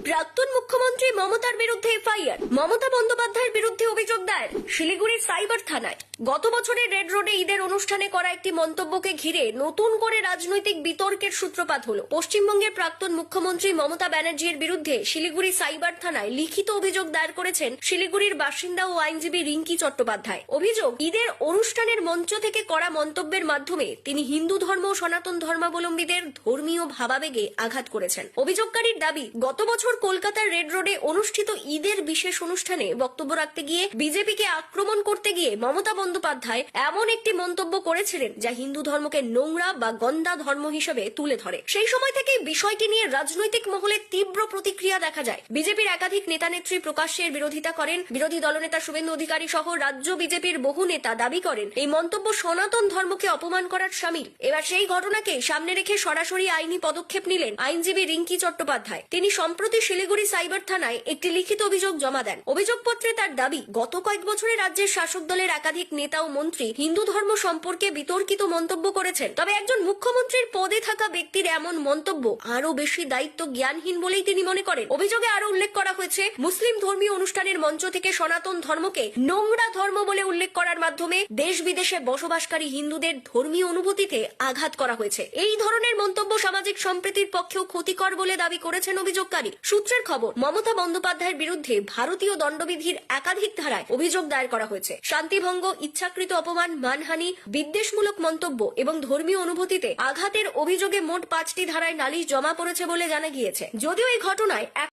প্রাক্তন মুখ্যমন্ত্রী মমতার বিরুদ্ধে এফআইআর। মমতা বন্দ্যোপাধ্যায়ের বিরুদ্ধে অভিযোগ দায়ের শিলিগুড়ির সাইবার থানায়। গত বছরের রেড রোডে ঈদের অনুষ্ঠানে করা একটি মন্তব্যকে ঘিরে নতুন করে রাজনৈতিক বিতর্কের সূত্রপাত হলো। পশ্চিমবঙ্গের প্রাক্তন মুখ্যমন্ত্রী মমতা ব্যানার্জির বিরুদ্ধে শিলিগুড়ি সাইবার থানায় লিখিত অভিযোগ দায়ের করেছেন শিলিগুড়ির বাসিন্দা ও আইনজীবী রিঙ্কি চট্টোপাধ্যায়। অভিযোগ, ঈদের অনুষ্ঠানের মঞ্চ থেকে করা মন্তব্যের মাধ্যমে তিনি হিন্দু ধর্ম ও সনাতন ধর্মাবলম্বীদের ধর্মীয় ভাবাবেগে আঘাত করেছেন। অভিযোগকারীর দাবি, গত বছর কলকাতার রেড রোডে অনুষ্ঠিত ঈদের বিশেষ অনুষ্ঠানে বক্তব্য রাখতে গিয়ে বিজেপিকে আক্রমণ করতে গিয়ে মমতা বন্দ্যোপাধ্যায় এমন একটি মন্তব্য করেছিলেন যা হিন্দু ধর্মকে নোংরা বা গন্দা ধর্ম হিসেবে তুলে ধরে। সেই সময় থেকে বিষয়টি নিয়ে রাজনৈতিক মহলে তীব্র প্রতিক্রিয়া দেখা যায়। বিজেপির একাধিক নেতা নেত্রী প্রকাশ্যে এর বিরোধিতা করেন। বিরোধী দলনেতা শুভেন্দু অধিকারী সহ রাজ্য বিজেপির বহু নেতা দাবি করেন এই মন্তব্য সনাতন ধর্মকে অপমান করার শামিল। এবার সেই ঘটনাকে সামনে রেখে সরাসরি আইনি পদক্ষেপ নিলেন আইনজীবী রিঙ্কি চট্টোপাধ্যায়। তিনি সম্প্রতি শিলিগুড়ি সাইবার থানায় একটি লিখিত অভিযোগ জমা দেন। অভিযোগপত্রে তার দাবি, গত কয়েক বছরে রাজ্যের শাসক দলের একাধিক নেতা ও মন্ত্রী হিন্দু ধর্ম সম্পর্কে বিতর্কিত মন্তব্য করেছেন। তবে একজন মুখ্যমন্ত্রীর পদে থাকা ব্যক্তির এমন মন্তব্য আরো বেশি দায়িত্ব জ্ঞানহীন বলেই তিনি মনে করেন। অভিযোগে আরো উল্লেখ করা হয়েছে, মুসলিম ধর্মীয় অনুষ্ঠানের মঞ্চ থেকে সনাতন ধর্মকে নোংরা ধর্ম বলে উল্লেখ করার মাধ্যমে দেশ বিদেশে বসবাসকারী হিন্দুদের ধর্মীয় অনুভূতিতে আঘাত করা হয়েছে। এই ধরনের মন্তব্য সামাজিক সম্প্রীতির পক্ষেও ক্ষতিকর বলে দাবি করেছেন অভিযোগকারী। সূত্রের খবর, মমতা বন্দ্যোপাধ্যায়ের বিরুদ্ধে ভারতীয় দণ্ডবিধির একাধিক ধারায় অভিযোগ দায়ের করা হয়েছে। শান্তিভঙ্গ, ইচ্ছাকৃত অপমান, মানহানি, বিদ্বেষমূলক মন্তব্য এবং ধর্মীয় অনুভূতিতে আঘাতের অভিযোগে মোট 5টি ধারায় নালিশ জমা পড়েছে বলে জানা গিয়েছে। যদিও এই ঘটনায়